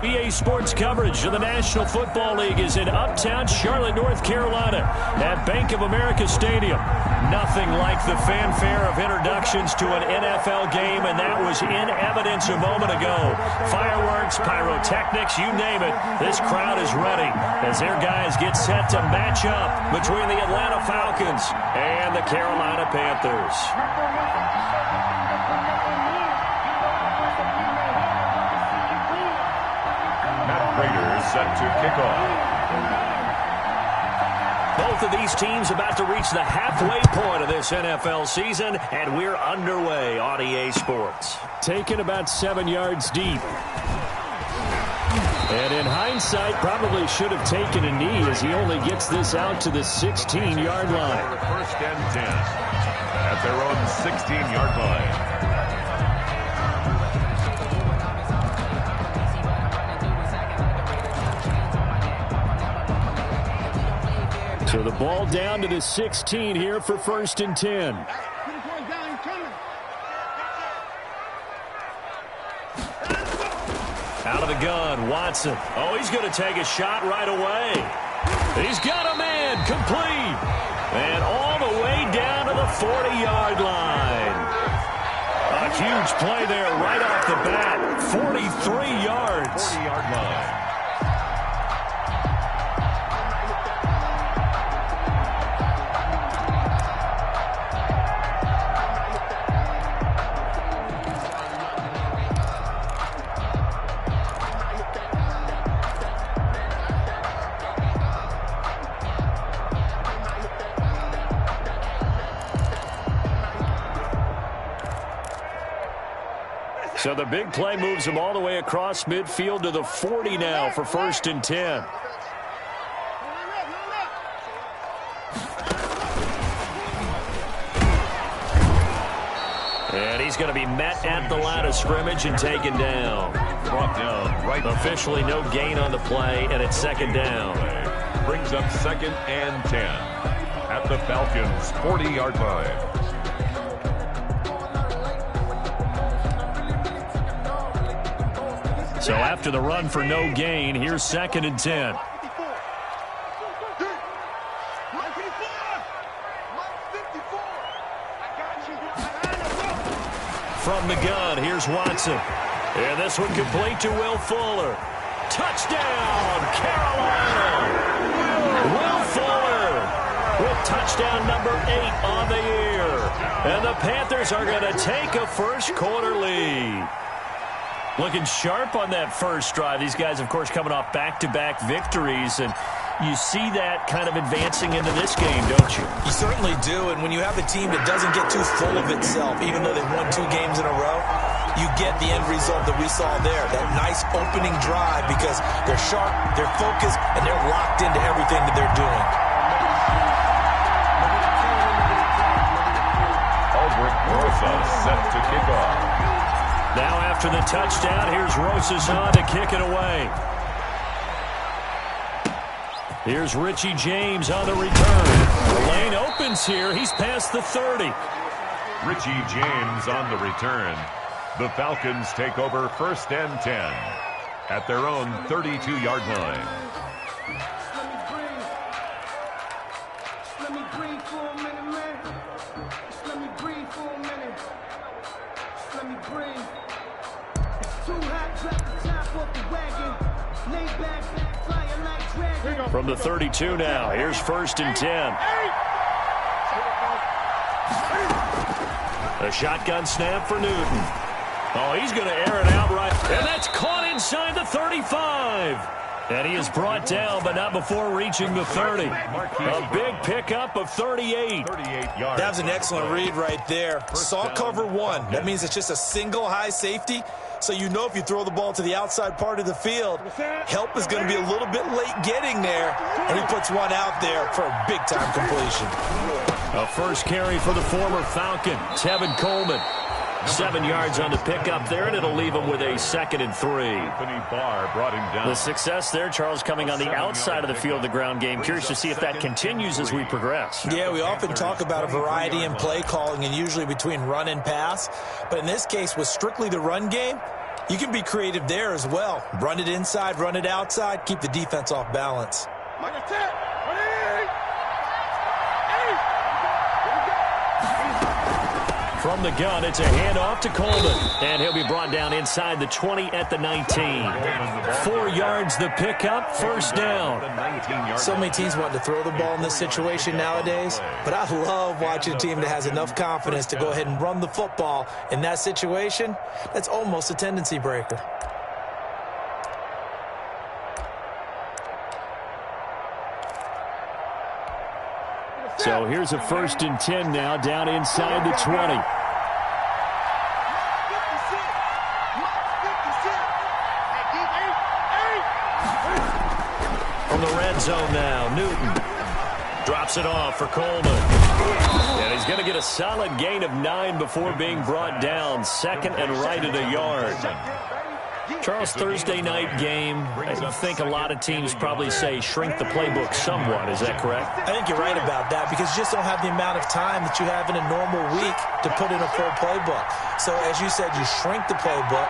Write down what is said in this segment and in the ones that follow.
EA Sports coverage of the National Football League is in uptown Charlotte, North Carolina at Bank of America Stadium. Nothing like the fanfare of introductions to an NFL game, and that was in evidence a moment ago. Fireworks, pyrotechnics, you name it. This crowd is ready as their guys get set to match up between the Atlanta Falcons and the Carolina Panthers. Raiders set to kick off. Both of these teams about to reach the halfway point of this NFL season, and we're underway on EA Sports. Taken about 7 yards deep. And in hindsight, probably should have taken a knee as he only gets this out to the 16-yard line. First and 10 at their own 16-yard line. So the ball down to the 16 here for first and 10. Out of the gun, Watson. Oh, he's going to take a shot right away. He's got a man, complete. And all the way down to the 40-yard line. A huge play there right off the bat. 43 yards. 40-yard line. So the big play moves him all the way across midfield to the 40 now for first and 10. And he's going to be met at the line of scrimmage and taken down. Brought down right. Officially no gain on the play, and it's second down. Brings up second and 10 at the Falcons' 40-yard line. So after the run for no gain, here's second and 10. From the gun, here's Watson. And this one complete to Will Fuller. Touchdown, Carolina! Will Fuller with touchdown number 8 on the year. And the Panthers are going to take a first quarter lead. Looking sharp on that first drive. These guys, of course, coming off back-to-back victories, and you see that kind of advancing into this game, don't you? You certainly do, and when you have a team that doesn't get too full of itself, even though they've won 2 games in a row, you get the end result that we saw there, that nice opening drive, because they're sharp, they're focused, and they're locked into everything that they're doing. Albrecht Rosas set to kick off. Now after the touchdown, here's Rosas on to kick it away. Here's Richie James on the return. The lane opens here. He's past the 30. Richie James on the return. The Falcons take over first and 10 at their own 32-yard line. From the 32 now, here's first and 10. A shotgun snap for Newton. Oh, he's going to air it out right. And that's caught inside the 35. And he is brought down, but not before reaching the 30. A big pickup of 38. 38 yards. That was an excellent read right there. Saw cover 1. That means it's just a single high safety. So you know if you throw the ball to the outside part of the field, help is going to be a little bit late getting there. And he puts one out there for a big-time completion. A first carry for the former Falcon, Tevin Coleman. 7 yards on the pickup there, and it'll leave him with a second and 3. Anthony Barr brought him down. The success there, Charles, coming on the outside of the field, the ground game. Curious to see if that continues as we progress. Yeah, we often talk about a variety in play calling and usually between run and pass. But in this case, with strictly the run game, You can be creative there as well. Run it inside, run it outside, keep the defense off balance. From the gun, it's a handoff to Coleman. And he'll be brought down inside the 20 at the 19. 4 yards the pickup, first down. So many teams want to throw the ball in this situation nowadays, but I love watching a team that has enough confidence to go ahead and run the football in that situation. That's almost a tendency breaker. So here's a 1st and 10 now, down inside the 20. From the red zone now, Newton drops it off for Coleman. And he's going to get a solid gain of 9 before being brought down. 2nd and right at a yard. Charles, Thursday night game, I think a lot of teams probably say shrink the playbook somewhat. Is that correct? I think you're right about that because you just don't have the amount of time that you have in a normal week to put in a full playbook. So as you said, you shrink the playbook,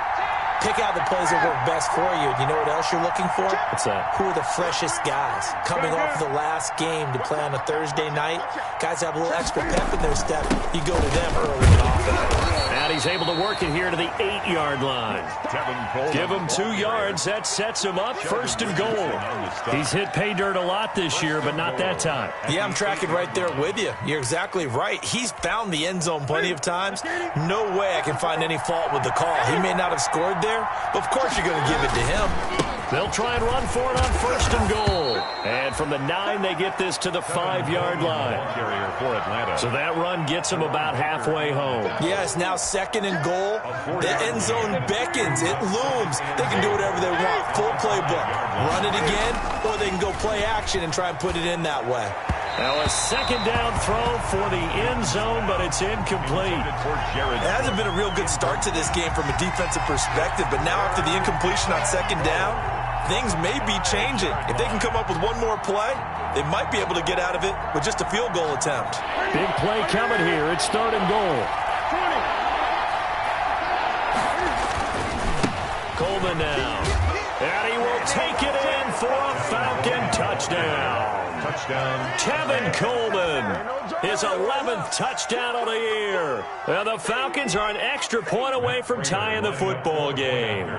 pick out the plays that work best for you. You know what else you're looking for? What's that? Who are the freshest guys coming off the last game to play on a Thursday night? Guys have a little extra pep in their step. You go to them early and often. And he's able to work it here to the 8-yard line. Give him 2 yards. That sets him up 1st and goal. He's hit pay dirt a lot this year, but not that time. Yeah, I'm tracking right there with you. You're exactly right. He's found the end zone plenty of times. No way I can find any fault with the call. He may not have scored there, but of course you're going to give it to him. They'll try and run for it on 1st and goal. And from the 9, they get this to the 5-yard line. So that run gets them about halfway home. Yes, now 2nd and goal. The end zone beckons. It looms. They can do whatever they want. Full playbook. Run it again, or they can go play action and try and put it in that way. Now a 2nd down throw for the end zone, but it's incomplete. It hasn't been a real good start to this game from a defensive perspective, but now after the incompletion on 2nd down, things may be changing. If they can come up with one more play, they might be able to get out of it with just a field goal attempt. Big play coming here. It's 3rd and goal. Coleman now. And he will take it in for a Falcon touchdown. Tevin Coleman, his 11th touchdown of the year. And the Falcons are an extra point away from tying the football game.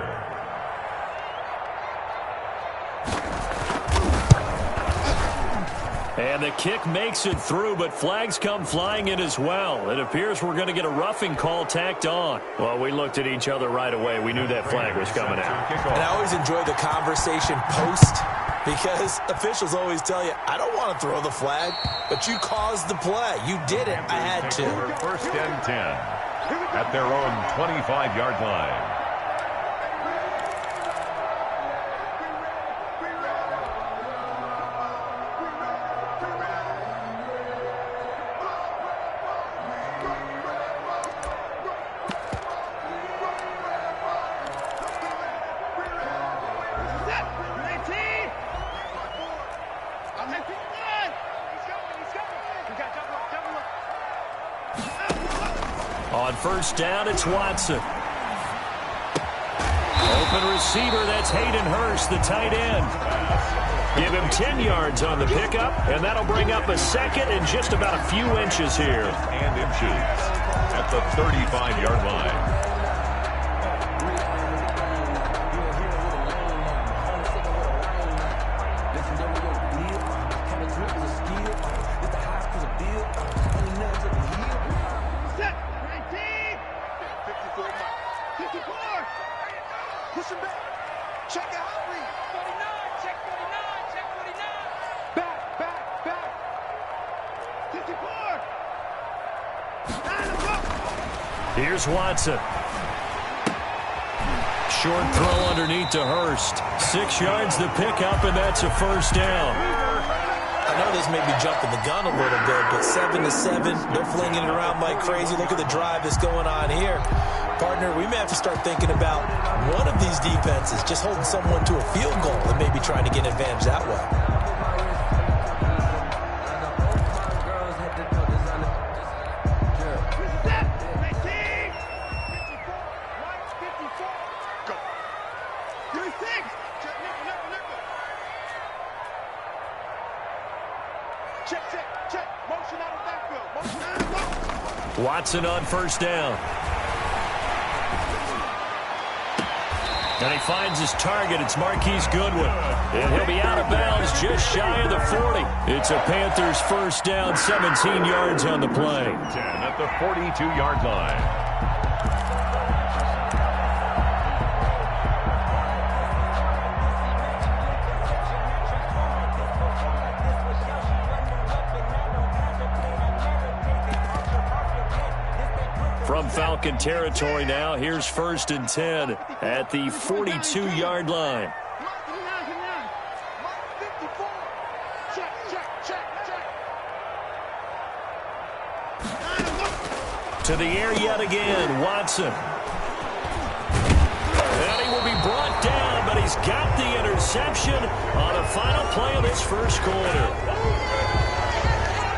And the kick makes it through, but flags come flying in as well. It appears we're going to get a roughing call tacked on. Well, we looked at each other right away. We knew that flag was coming out. And I always enjoy the conversation post because officials always tell you, I don't want to throw the flag, but you caused the play. You did it. I had to. 1st and 10 at their own 25-yard line. On 1st down, it's Watson. Open receiver, that's Hayden Hurst, the tight end. Give him 10 yards on the pickup, and that'll bring up a 2nd and just about a few inches here. And inches at the 35-yard line. Here's Watson. Short throw underneath to Hurst. 6 yards the pickup, and that's a 1st down. I know this may be jumping the gun a little bit, but 7-7, they're flinging it around like crazy. Look at the drive that's going on here. Partner, we may have to start thinking about one of these defenses just holding someone to a field goal and maybe trying to get an advantage that way. Watson on first down. And he finds his target. It's Marquise Goodwin. And he'll be out of bounds just shy of the 40. It's a Panthers first down, 17 yards on the play. 10 at the 42-yard line. From Falcon territory now, here's 1st and 10 at the 42-yard line. To the air yet again, Watson. And he will be brought down, but he's got the interception on the final play of this first quarter.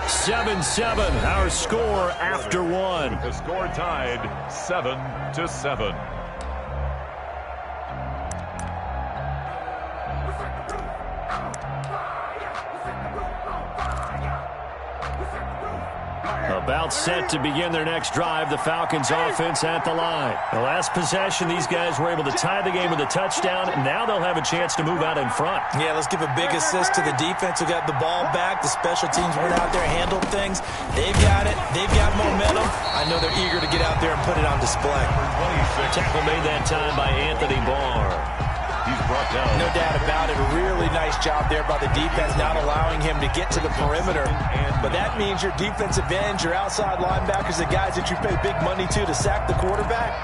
7-7, our score after one. The score tied 7-7. About set to begin their next drive, the Falcons offense at the line. The last possession, these guys were able to tie the game with a touchdown. Now they'll have a chance to move out in front. Yeah, let's give a big assist to the defense who got the ball back. The special teams went out there, handled things. They've got it. They've got momentum. I know they're eager to get out there and put it on display. Tackle made that time by Anthony Barr. He's brought down. No doubt about it. A really nice job there by the defense, not allowing him to get to the perimeter. But that means your defensive ends, your outside linebackers, the guys that you pay big money to sack the quarterback,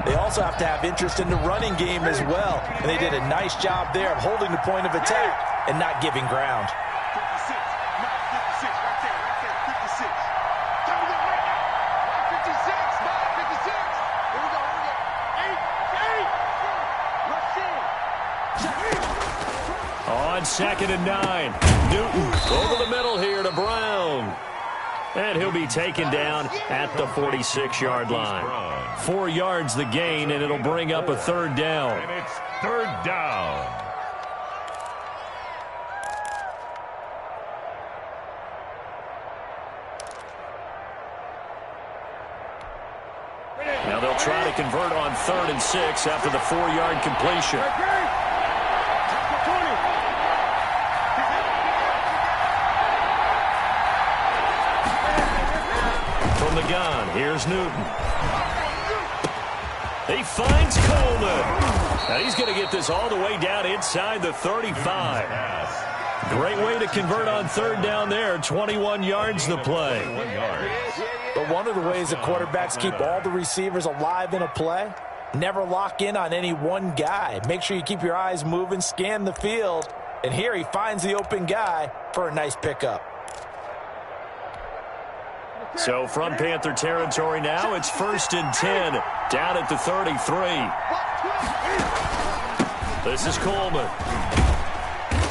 they also have to have interest in the running game as well. And they did a nice job there of holding the point of attack and not giving ground. On 2nd and 9, Newton over the middle here to Brown. And he'll be taken down at the 46-yard line. 4 yards the gain, and it'll bring up a 3rd down. And it's 3rd down. Now they'll try to convert on 3rd and 6 after the 4-yard completion. From the gun, here's Newton. He finds Coleman. Now he's going to get this all the way down inside the 35. Great way to convert on 3rd down there. 21 yards the play. But one of the ways that quarterbacks keep all the receivers alive in a play, never lock in on any one guy. Make sure you keep your eyes moving, scan the field. And here he finds the open guy for a nice pickup. So from Panther territory now, it's 1st and 10 down at the 33. This is Coleman.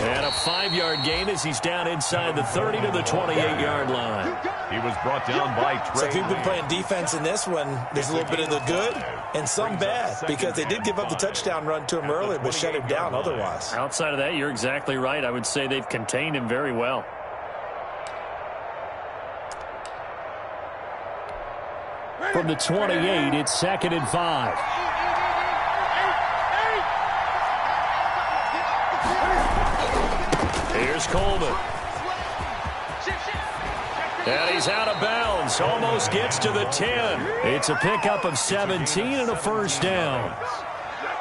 And a 5-yard gain as he's down inside the 30 to the 28-yard line. He was brought down by Trey. So if you've been playing defense in this one, there's a little bit of the good and some bad, because they did give up the touchdown run to him earlier, but shut him down otherwise. Outside of that, you're exactly right. I would say they've contained him very well. From the 28, it's 2nd and 5. Here's Coleman. And he's out of bounds. Almost gets to the 10. It's a pickup of 17 and a 1st down.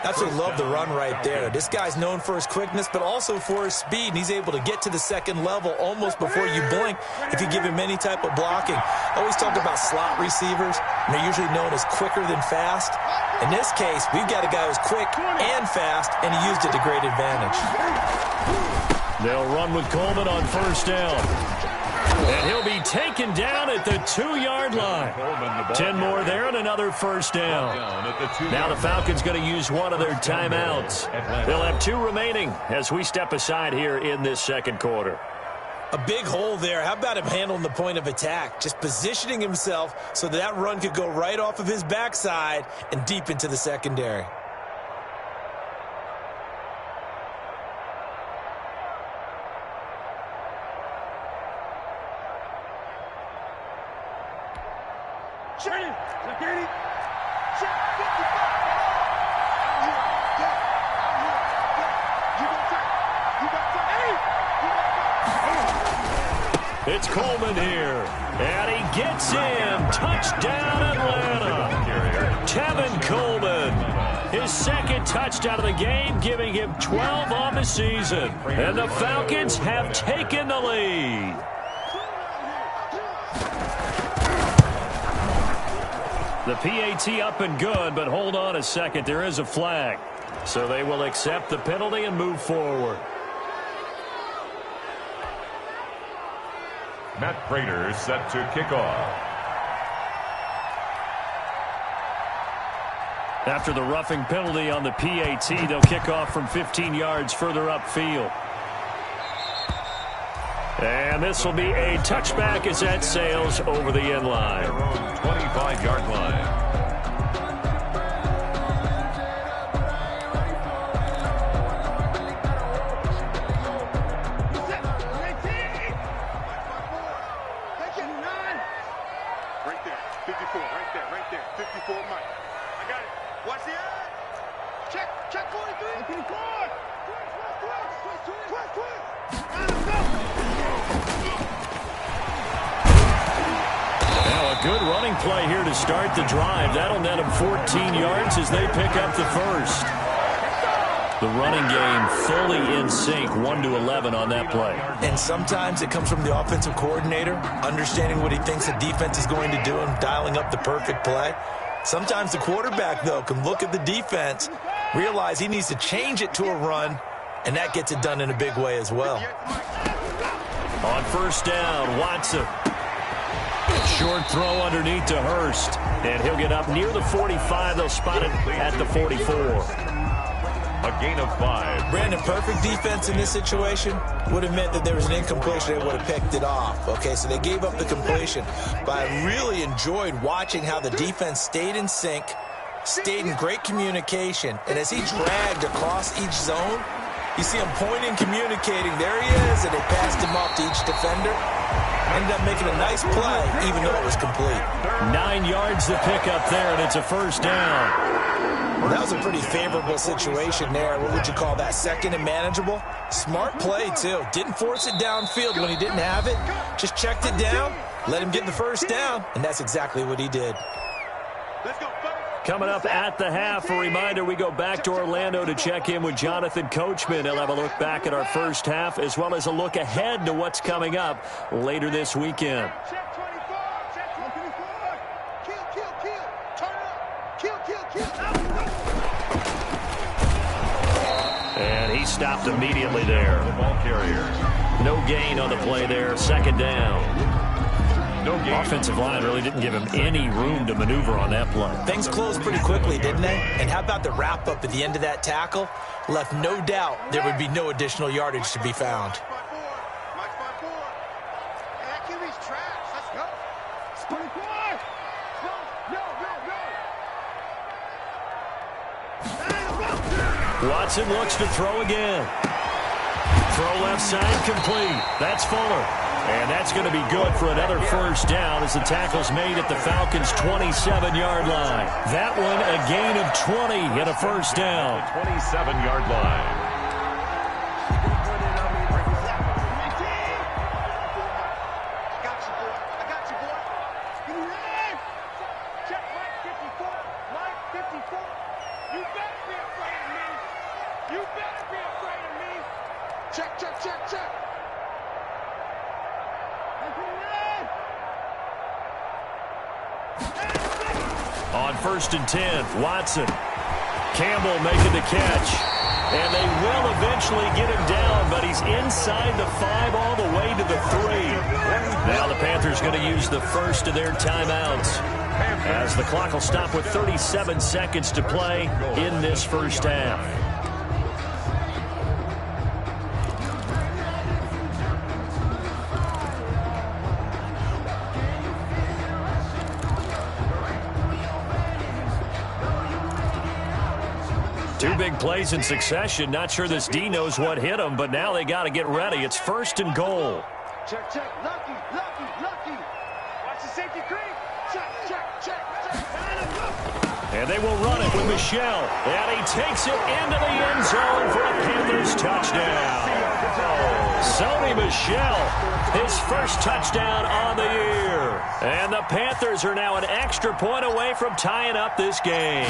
That's what I love the run right there. This guy's known for his quickness, but also for his speed. And he's able to get to the 2nd level almost before you blink if you give him any type of blocking. I always talk about slot receivers, and they're usually known as quicker than fast. In this case, we've got a guy who's quick and fast, and he used it to great advantage. They'll run with Coleman on 1st down. And he'll be taken down at the 2-yard line. 10 more there and another 1st down. Now the Falcons going to use one of their timeouts. They'll have 2 remaining as we step aside here in this 2nd quarter. A big hole there. How about him handling the point of attack? Just positioning himself so that run could go right off of his backside and deep into the secondary. It's Coleman here, and he gets in. Touchdown, Atlanta. Tevin Coleman, his second touchdown of the game, giving him 12 on the season. And the Falcons have taken the lead. The PAT up and good, but hold on a second. There is a flag. So they will accept the penalty and move forward. Matt Prater set to kick off. After the roughing penalty on the PAT, they'll kick off from 15 yards further upfield. And this will be a touchback as that sails over the end line. Their own 25-yard line. Good running play here to start the drive. That'll net them 14 yards as they pick up the first. The running game fully in sync, 1-11 on that play. And sometimes it comes from the offensive coordinator, understanding what he thinks the defense is going to do and dialing up the perfect play. Sometimes the quarterback, though, can look at the defense, realize he needs to change it to a run, and that gets it done in a big way as well. On first down, Watson. Short throw underneath to Hurst. And he'll get up near the 45. They'll spot it at the 44. A gain of 5. Brandon, perfect defense in this situation would have meant that there was an incompletion. They would have picked it off. Okay, so they gave up the completion. But I really enjoyed watching how the defense stayed in sync, stayed in great communication. And as he dragged across each zone, you see him pointing, communicating. There he is, and they passed him off to each defender. Ended up making a nice play, even though it was complete. 9 yards to pick up there, and it's a first down. Well, that was a pretty favorable situation there. What would you call that? Second and manageable? Smart play, too. Didn't force it downfield when he didn't have it. Just checked it down, let him get the first down, and that's exactly what he did. Coming up at the half, a reminder, we go back to Orlando to check in with Jonathan Coachman. He'll have a look back at our first half, as well as a look ahead to what's coming up later this weekend. And he stopped immediately there. Ball carrier. No gain on the play there, second down. Offensive line really didn't give him any room to maneuver on that play. Things closed pretty quickly, didn't they? And how about the wrap-up at the end of that tackle? Left no doubt there would be no additional yardage to be found. Watson looks to throw again. Throw left side complete. That's Fuller. And that's going to be good for another first down as the tackle's made at the Falcons' 27-yard line. That one a gain of 20 and a first down. 27-yard line. On first and 10, Watson. Campbell making the catch. And they will eventually get him down, but he's inside the 5 all the way to the 3. Now the Panthers going to use the first of their timeouts, as the clock will stop with 37 seconds to play in this first half. Two big plays in succession. Not sure this D knows what hit him, but now they got to get ready. It's first and goal. Check, check. Lucky. Watch the safety creep. And they will run it with Michel. And he takes it into the end zone for a Panthers touchdown. Sony Michel, his first touchdown on the year. And the Panthers are now an extra point away from tying up this game.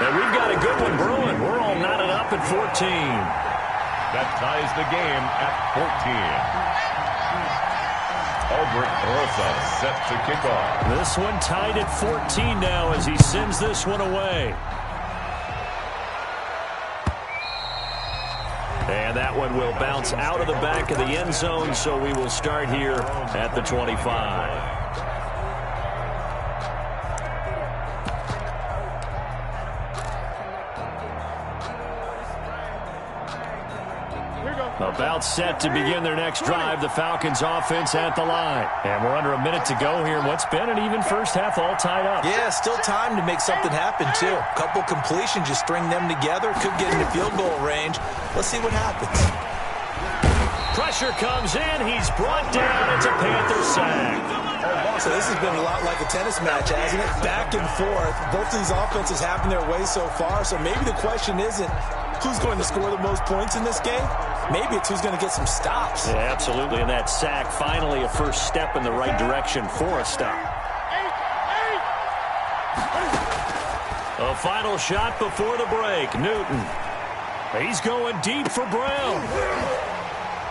And we've got a good one brewing. We're all knotted up at 14. That ties the game at 14. Albert Rosa set to kick off. This one tied at 14 now as he sends this one away. And that one will bounce out of the back of the end zone, so we will start here at the 25. About set to begin their next drive, the Falcons offense at the line. And we're under a minute to go here in what's been an even first half, all tied up. Yeah, still time to make something happen, too. Couple completions, just string them together. Could get into field goal range. Let's see what happens. Pressure comes in. He's brought down. It's a Panther sack. So this has been a lot like a tennis match, hasn't it? Back and forth. Both of these offenses having their way so far. So maybe the question isn't who's going to score the most points in this game. Maybe it's who's going to get some stops. Yeah, absolutely. And that sack, finally a first step in the right direction for a stop. A final shot before the break. Newton. He's going deep for Brown.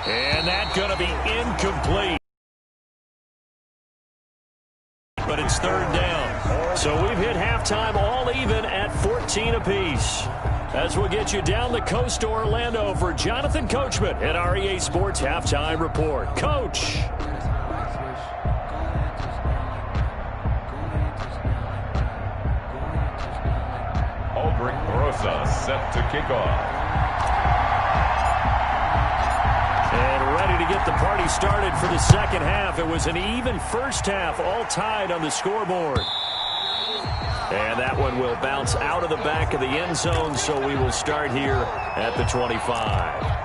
And that's going to be incomplete. But it's third down. So we've hit halftime all even at 14 apiece. As we'll get you down the coast to Orlando for Jonathan Coachman at our EA Sports Halftime Report. Coach. Aldrich Rosa set to kick off. And ready to get the party started for the second half. It was an even first half, all tied on the scoreboard. And that one will bounce out of the back of the end zone, so we will start here at the 25.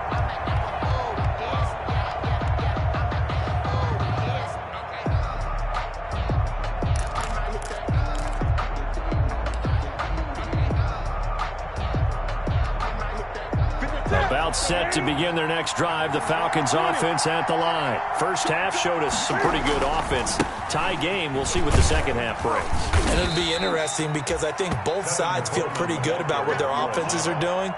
About set to begin their next drive, the Falcons offense at the line. First half showed us some pretty good offense. Tie game, we'll see what the second half brings. And it'll be interesting because I think both sides feel pretty good about what their offenses are doing.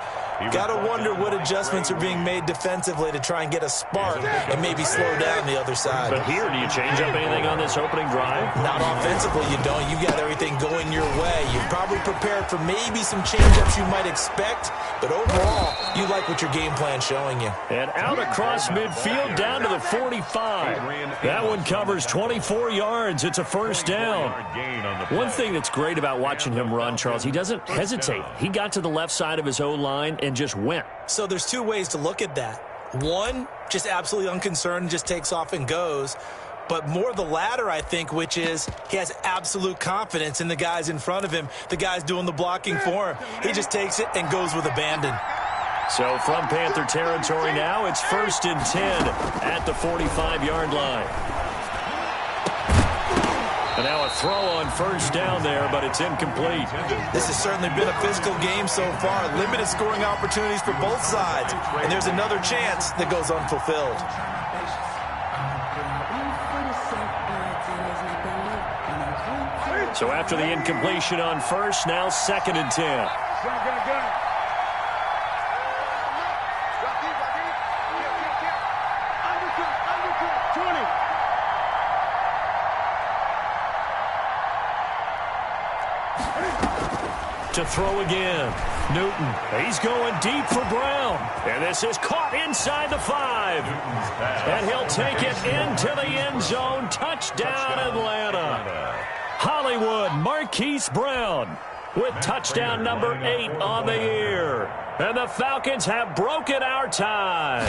Got to wonder what adjustments are being made defensively to try and get a spark and maybe slow down the other side. But here, do you change up anything on this opening drive? Not offensively, you don't. You got everything going your way. You've probably prepared for maybe some change-ups you might expect, but overall, you like what your game plan's showing you. And out across midfield down to the 45. That one covers 24 yards. It's a first down. One thing that's great about watching him run, Charles, he doesn't hesitate. He got to the left side of his O-line and just went. So there's two ways to look at that. One, just absolutely unconcerned, just takes off and goes. But more the latter, I think, which is he has absolute confidence in the guys in front of him, the guys doing the blocking for him. He just takes it and goes with abandon. So from Panther territory now, it's 1st and 10 at the 45-yard line. And now a throw on first down there, but it's incomplete. This has certainly been a physical game so far. Limited scoring opportunities for both sides. And there's another chance that goes unfulfilled. So after the incompletion on first, now 2nd and 10. To throw again. Newton, he's going deep for Brown. And this is caught inside the 5. And he'll take it into the end zone. Touchdown, Atlanta. Hollywood Marquise Brown with touchdown number 8 on the year. And the Falcons have broken our tie.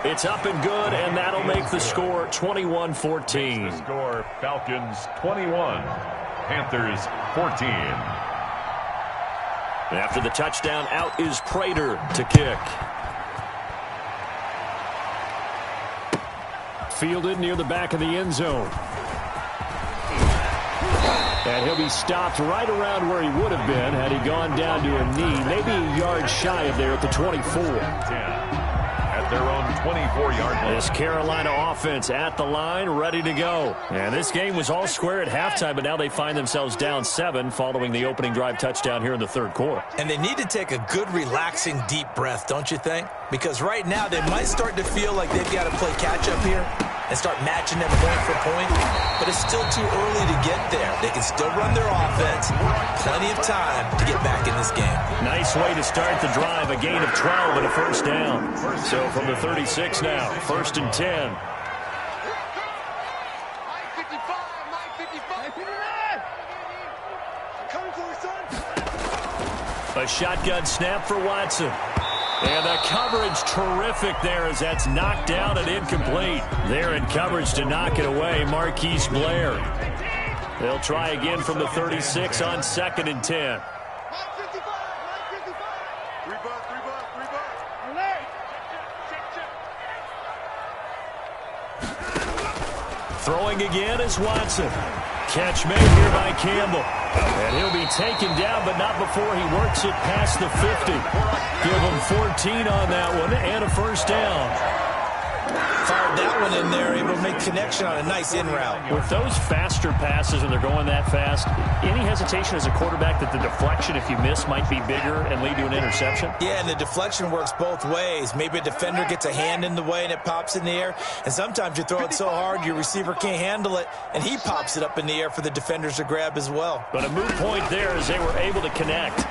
It's up and good, and that'll make the score 21-14. The score, Falcons 21, Panthers 14. And after the touchdown, out is Prater to kick. fielded near the back of the end zone. And he'll be stopped right around where he would have been had he gone down to a knee, maybe a yard shy of there at the 24. 10 at their own 24-yard line. This Carolina offense at the line, ready to go. And this game was all square at halftime, but now they find themselves down 7 following the opening drive touchdown here in the third quarter. And they need to take a good, relaxing, deep breath, don't you think? Because right now they might start to feel like they've got to play catch-up here and start matching them point for point. But it's still too early to get there. They can still run their offense. Plenty of time to get back in this game. Nice way to start the drive. A gain of 12 and a first down. So from the 36 now, 1st and 10. A shotgun snap for Watson. And the coverage terrific there as that's knocked down and incomplete. They're in coverage to knock it away, Marquise Blair. They'll try again from the 36 on 2nd and 10. Throwing again is Watson. Catch made here by Campbell. And he'll be taken down, but not before he works it past the 50. Give him 14 on that one and a first down. Fired that one in there, able to make connection on a nice in route. With those faster passes and they're going that fast, any hesitation as a quarterback that the deflection, if you miss, might be bigger and lead to an interception? Yeah, and the deflection works both ways. Maybe a defender gets a hand in the way and it pops in the air. And sometimes you throw it so hard your receiver can't handle it, and he pops it up in the air for the defenders to grab as well. But a moot point there as they were able to connect.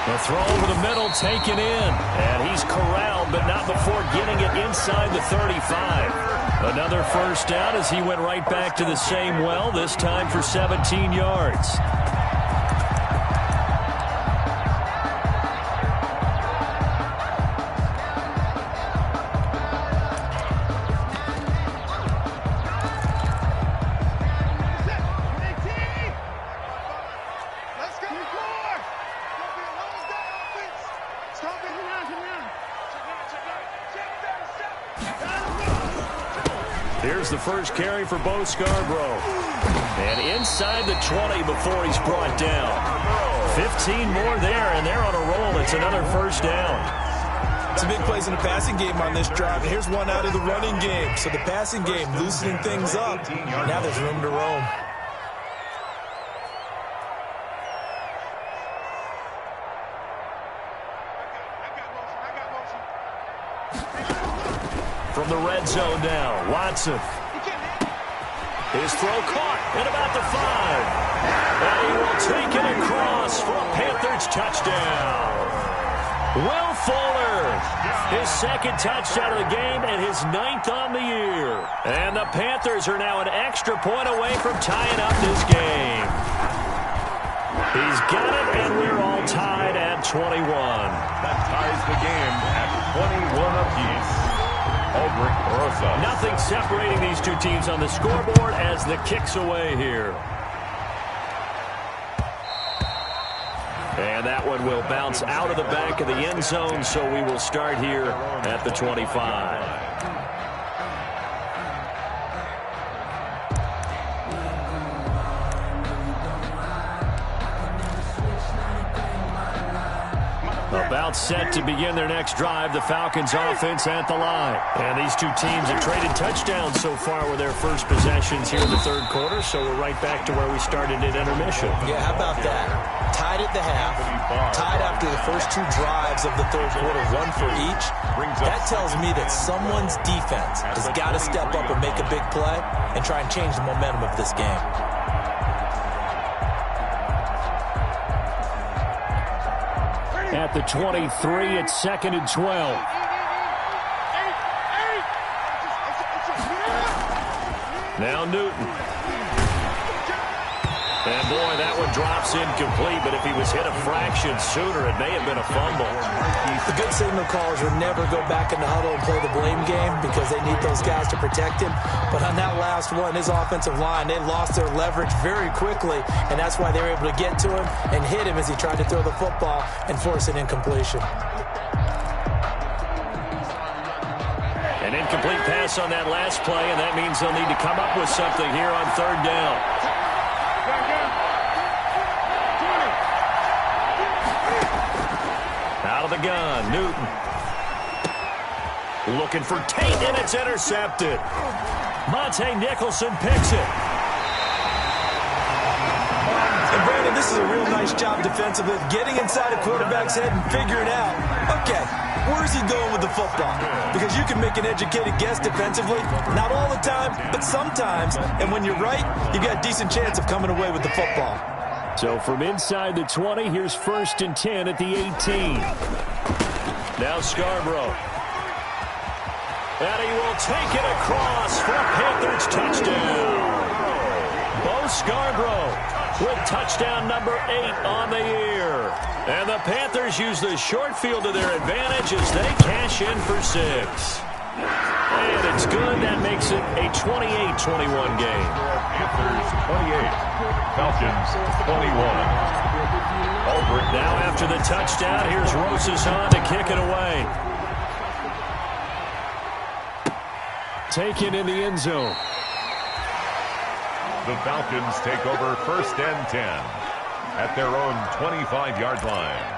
The throw over the middle, taken in. And he's corralled, but not before getting it inside the 35. Another first down as he went right back to the same well, this time for 17 yards. Here's the first carry for Bo Scarborough. And inside the 20 before he's brought down. 15 more there, and they're on a roll. It's another first down. Some big plays in the passing game on this drive. Here's one out of the running game. So the passing game loosening things up. Now there's room to roam. From the red zone now, Watson. His throw caught at about the 5. And he will take it across for a Panthers touchdown. Will Fuller, his second touchdown of the game and his 9th on the year. And the Panthers are now an extra point away from tying up this game. He's got it, and we're all tied at 21. That ties the game at 21 apiece. Nothing separating these two teams on the scoreboard as the kick's away here. And that one will bounce out of the back of the end zone, so we will start here at the 25. About set to begin their next drive, the Falcons offense at the line. And these two teams have traded touchdowns so far with their first possessions here in the third quarter, so we're right back to where we started at intermission. Yeah, how about that? Tied at the half, tied after the first 2 drives of the third quarter, 1 for each. That tells me that someone's defense has got to step up and make a big play and try and change the momentum of this game. At the 23, it's 2nd and 12. Now Newton. And boy, that one drops incomplete, but if he was hit a fraction sooner, it may have been a fumble. The good signal callers would never go back in the huddle and play the blame game because they need those guys to protect him. But on that last one, his offensive line, they lost their leverage very quickly, and that's why they were able to get to him and hit him as he tried to throw the football and force an incompletion. An incomplete pass on that last play, and that means they'll need to come up with something here on third down. Out of the gun, Newton. Looking for Tate, and it's intercepted. Monte Nicholson picks it. And Brandon, this is a real nice job defensively, getting inside a quarterback's head and figuring out, okay, where's he going with the football? Because you can make an educated guess defensively, not all the time, but sometimes. And when you're right, you've got a decent chance of coming away with the football. So from inside the 20, here's 1st and 10 at the 18. Now Scarborough. And he will take it across for a Panthers touchdown. Bo Scarborough with touchdown number 8 on the year. And the Panthers use the short field to their advantage as they cash in for 6. And it's good. That makes it a 28-21 game. Panthers 28, Falcons 21. Now after the touchdown, here's Rosas on to kick it away. Taken in the end zone. The Falcons take over 1st and 10 at their own 25-yard line.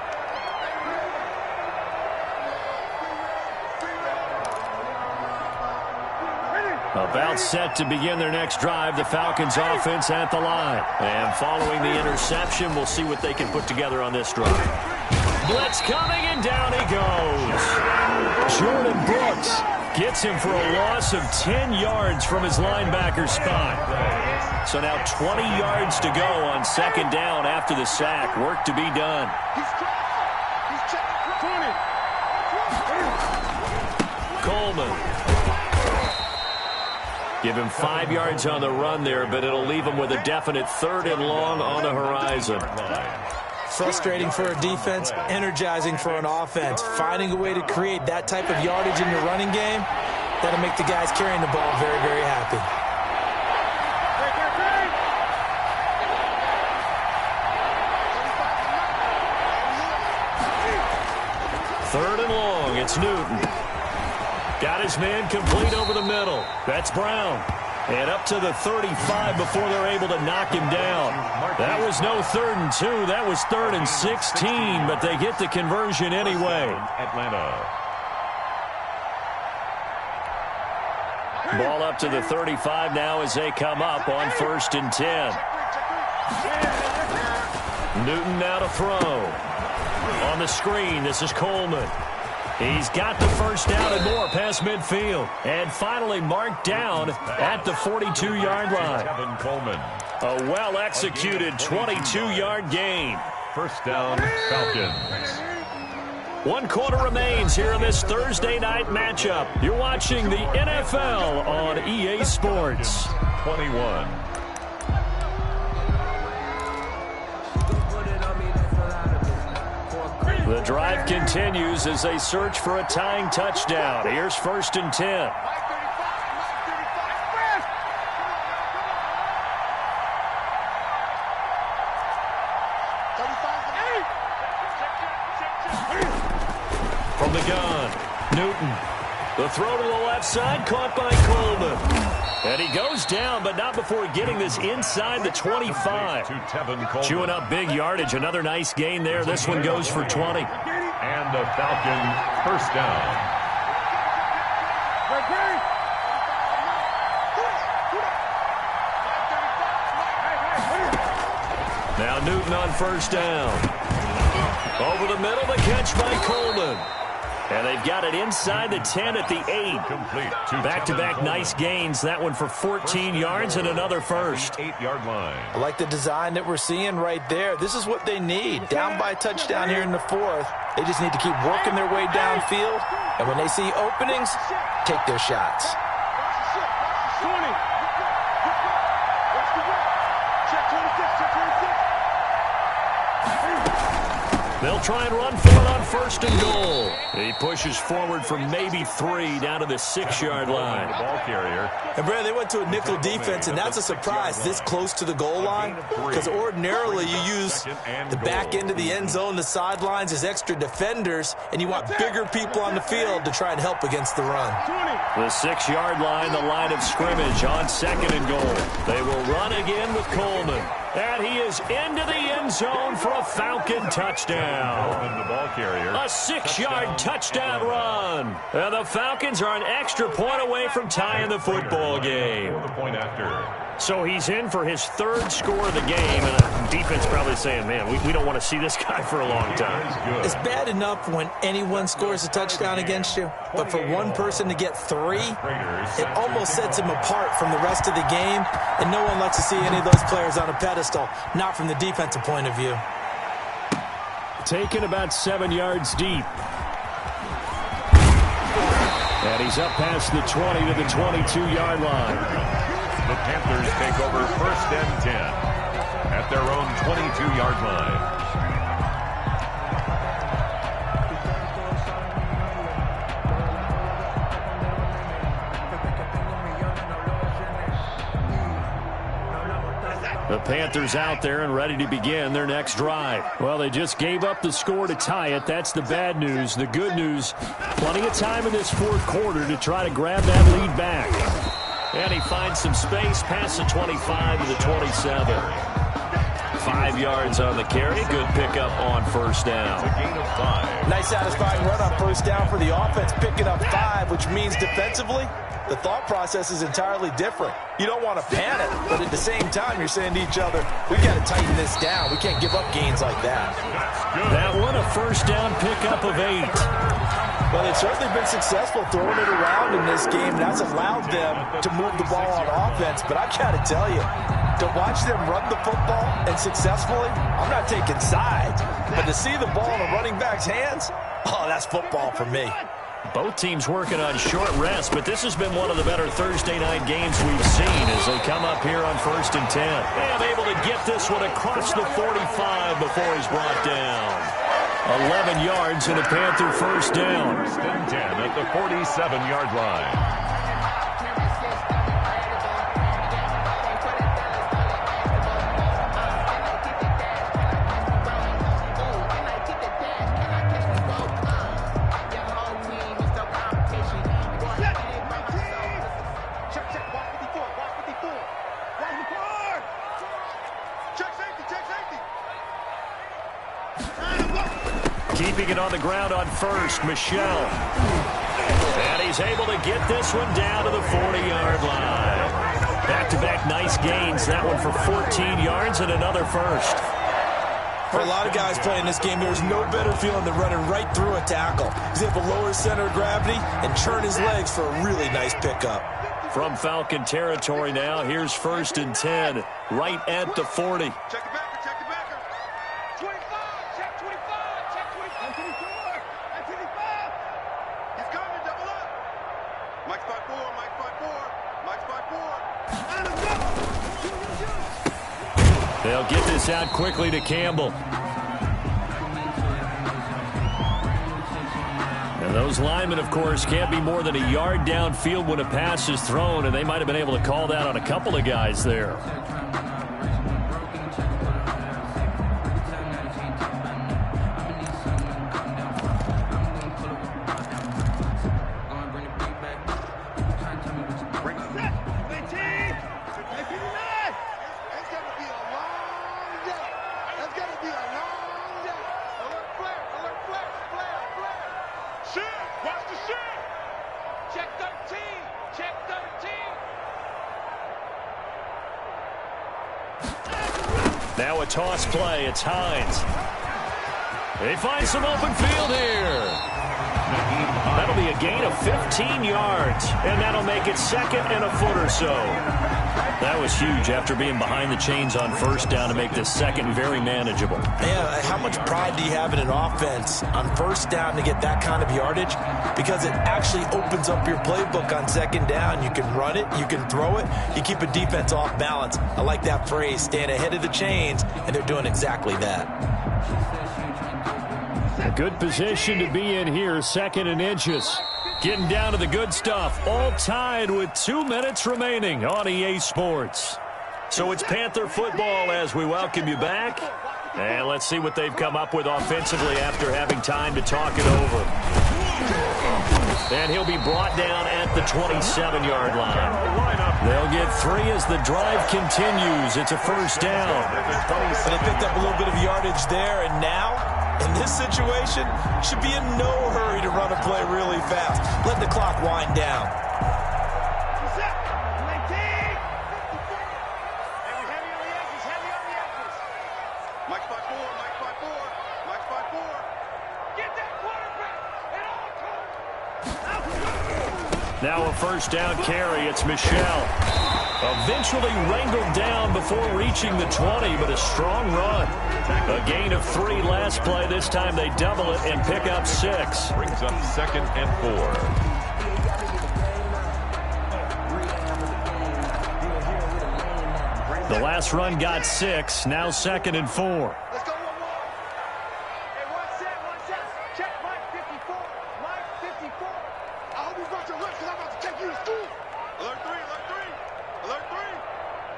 About set to begin their next drive, the Falcons offense at the line. And following the interception, we'll see what they can put together on this drive. Blitz coming, and down he goes. Jordan Brooks gets him for a loss of 10 yards from his linebacker spot. So now 20 yards to go on 2nd down after the sack. Work to be done. Coleman. Give him 5 yards on the run there, but it'll leave him with a definite 3rd and long on the horizon. Frustrating for a defense, energizing for an offense. Finding a way to create that type of yardage in your running game, that'll make the guys carrying the ball very, very happy. Third and long, it's Newton. Got his man complete over the middle. That's Brown. And up to the 35 before they're able to knock him down. That was no 3rd and 2. That was 3rd and 16, but they get the conversion anyway. Atlanta. Ball up to the 35 now as they come up on 1st and 10. Newton now to throw. On the screen, this is Coleman. He's got the first down and more past midfield. And finally marked down at the 42-yard line. Kevin Coleman. A well-executed 22-yard gain. 1st down, Falcons. 1 quarter remains here in this Thursday night matchup. You're watching the NFL on EA Sports. 21. The drive continues as they search for a tying touchdown. Here's 1st and 10. From the gun, Newton. The throw to the left side, caught by Coleman. And he goes down, but not before getting this inside the 25. Chewing up big yardage. Another nice gain there. This one goes for 20. And the Falcon 1st down. Now Newton on 1st down. Over the middle, the catch by Coleman. And they've got it inside the 10 at the 8. Complete. Back-to-back nice gains. That one for 14 yards and another first. 8-yard line. I like the design that we're seeing right there. This is what they need. Down by a touchdown here in the 4th. They just need to keep working their way downfield. And when they see openings, take their shots. They'll try and run for it on 1st and goal. He pushes forward from maybe 3 down to the 6-yard line. The ball carrier. And, Brad, they went to a nickel defense, and that's a surprise this close to the goal line, because ordinarily you use the back end of the end zone, the sidelines as extra defenders, and you want bigger people on the field to try and help against the run. The 6-yard line, the line of scrimmage on 2nd and goal. They will run again with Coleman. And he is into the end zone for a Falcon touchdown. The ball carrier. A 6-yard touchdown run. And the Falcons are an extra point away from tying the football game. The point after. So he's in for his 3rd score of the game, and the defense probably saying, man, we don't want to see this guy for a long time. It's bad enough when anyone scores a touchdown against you, but for one person to get 3, it almost sets him apart from the rest of the game, and no one likes to see any of those players on a pedestal, not from the defensive point of view. Taken about 7 yards deep. And he's up past the 20 to the 22-yard line. The Panthers take over 1st and 10 at their own 22-yard line. The Panthers out there and ready to begin their next drive. Well, they just gave up the score to tie it. That's the bad news. The good news, plenty of time in this 4th quarter to try to grab that lead back. And he finds some space past the 25 to the 27. 5 yards on the carry. Good pickup on 1st down. A gain of 5. Nice satisfying run on 1st down for the offense, picking up 5, which means defensively, the thought process is entirely different. You don't want to panic, but at the same time, you're saying to each other, we got to tighten this down. We can't give up gains like that. That one, a 1st down pickup of 8. Well, they've certainly been successful throwing it around in this game. That's allowed them to move the ball on offense. But I've got to tell you, to watch them run the football and successfully, I'm not taking sides. But to see the ball in a running back's hands, oh, that's football for me. Both teams working on short rest, but this has been one of the better Thursday night games we've seen as they come up here on 1st and 10. And able to get this one across the 45 before he's brought down. 11 yards and a Panther 1st down. 1st and 10 at the 47-yard line. Keeping it on the ground on 1st, Michelle. And he's able to get this one down to the 40-yard line. Back-to-back nice gains. That one for 14 yards and another 1st. For a lot of guys playing this game, there's no better feeling than running right through a tackle. He's able to lower his center of gravity and turn his legs for a really nice pickup. From Falcon territory now, here's 1st and 10, right at the 40. Check the backer, check the backer. 25, check 25, check 25. 24, 25. He's coming, double up. Mike's 5-4, Mike's 5-4, Mike's 5-4. They'll get this out quickly to Campbell. And those linemen, of course, can't be more than a yard downfield when a pass is thrown, and they might have been able to call that on a couple of guys there. Now a toss play. It's Hines. They find some open field here. That'll be a gain of 15 yards, and that'll make it 2nd and a foot or so. That was huge after being behind the chains on 1st down to make this 2nd very manageable. Yeah, how much pride do you have in an offense on 1st down to get that kind of yardage? Because it actually opens up your playbook on 2nd down. You can run it, you can throw it, you keep a defense off balance. I like that phrase, staying ahead of the chains, and they're doing exactly that. A good position to be in here, 2nd and inches. Getting down to the good stuff, all tied with 2 minutes remaining on EA Sports. So it's Panther football as we welcome you back. And let's see what they've come up with offensively after having time to talk it over. And he'll be brought down at the 27-yard line. They'll get 3 as the drive continues. It's a first down. They picked up a little bit of yardage there, and now, in this situation, should be in no hurry to run a play really fast. Let the clock wind down. Mike 5-4, Mike 5-4, Mike 5-4. Get that quarterback at all costs. Now a first down carry. It's Michelle. Eventually wrangled down before reaching the 20, but a strong run. A gain of 3 last play. This time they double it and pick up 6. Brings up 2nd and 4. The last run got 6. Now 2nd and 4. Let's go 1-1. Hey, one set. Check Mike 54. Mike 54. I hope you brought your lunch because I'm about to take you to school. Alert 3, alert 3. Alert 3.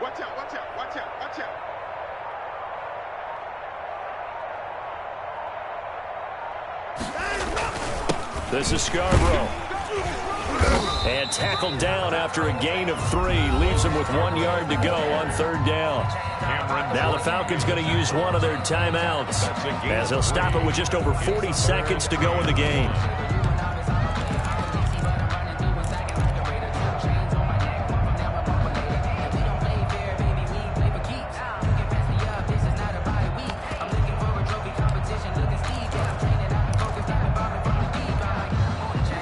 Watch out, watch out, watch out, watch out. This is Scarborough. And tackled down after a gain of 3. Leaves them with 1 yard to go on 3rd down. Now the Falcons going to use one of their timeouts as they'll stop it with just over 40 seconds to go in the game.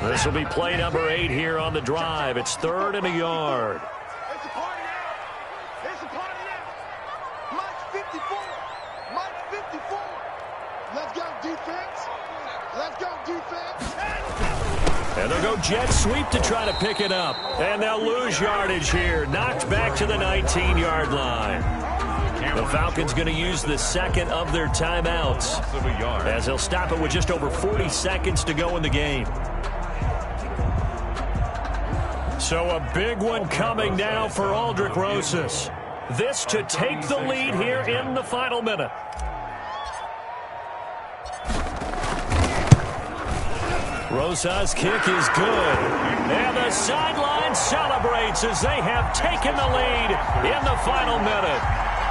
This will be play number 8 here on the drive. It's 3rd and a yard. It's a party now. It's a party now. Mike 54. Mike 54. Let's go, defense. Let's go, defense. And they'll go jet sweep to try to pick it up. And they'll lose yardage here. Knocked back to the 19-yard line. The Falcons going to use the 2nd of their timeouts as they'll stop it with just over 40 seconds to go in the game. So a big one coming now for Aldrick Rosas. This to take the lead here in the final minute. Rosas' kick is good. And the sideline celebrates as they have taken the lead in the final minute.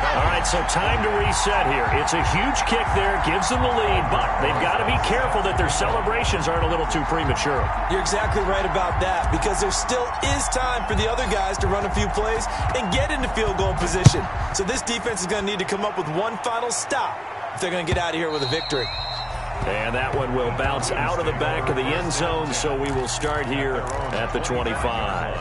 All right, so time to reset here. It's a huge kick there, gives them the lead, but they've got to be careful that their celebrations aren't a little too premature. You're exactly right about that, because there still is time for the other guys to run a few plays and get into field goal position. So this defense is going to need to come up with one final stop if they're going to get out of here with a victory. And that one will bounce out of the back of the end zone, so we will start here at the 25.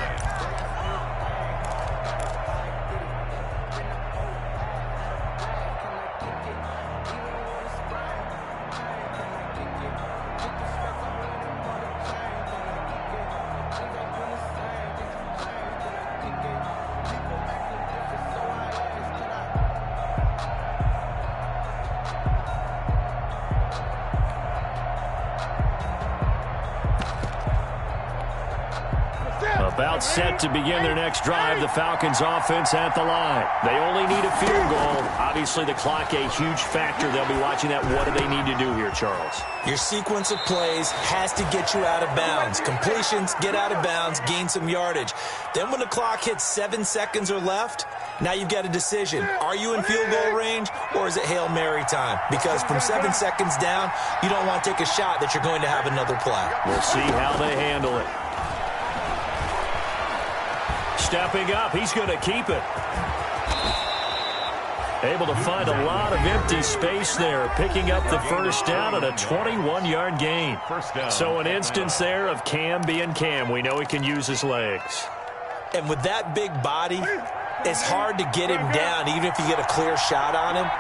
About set to begin their next drive, the Falcons offense at the line. They only need a field goal. Obviously, the clock a huge factor. They'll be watching that. What do they need to do here, Charles? Your sequence of plays has to get you out of bounds. Completions, get out of bounds, gain some yardage. Then when the clock hits 7 seconds or left, now you've got a decision. Are you in field goal range, or is it Hail Mary time? Because from 7 seconds down, you don't want to take a shot that you're going to have another play. We'll see how they handle it. Stepping up, he's going to keep it. Able to find a lot of empty space there, picking up the first down and a 21-yard gain. So an instance there of Cam being Cam. We know he can use his legs. And with that big body, it's hard to get him down, even if you get a clear shot on him.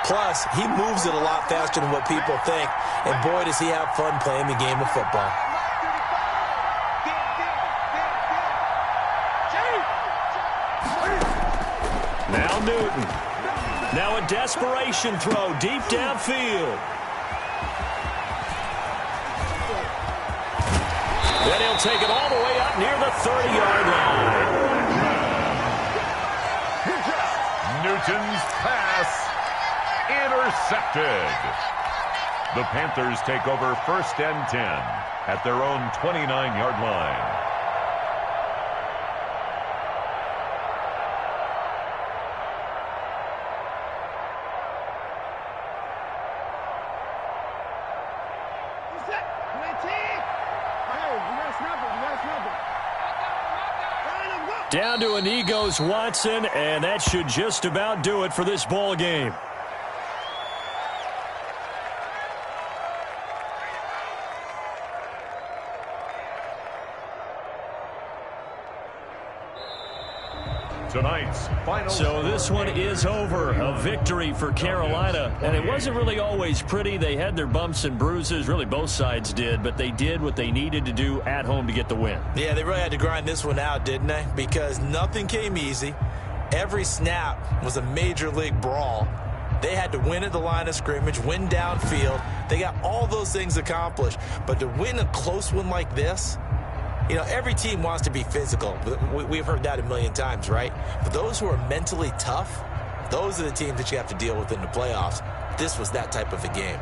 Plus, he moves it a lot faster than what people think. And boy, does he have fun playing the game of football. Now Newton. Now a desperation throw deep downfield. And he'll take it all the way up near the 30-yard line. Newton's pass intercepted. The Panthers take over 1st and 10 at their own 29-yard line. Down to a knee goes Watson, and that should just about do it for this ball game. Tonight's final. So this one is over. A victory for Carolina. And it wasn't really always pretty. They had their bumps and bruises. Really, both sides did. But they did what they needed to do at home to get the win. Yeah, they really had to grind this one out, didn't they? Because nothing came easy. Every snap was a major league brawl. They had to win at the line of scrimmage, win downfield. They got all those things accomplished. But to win a close one like this, you know, every team wants to be physical. We've heard that a million times, right? But those who are mentally tough, those are the teams that you have to deal with in the playoffs. This was that type of a game.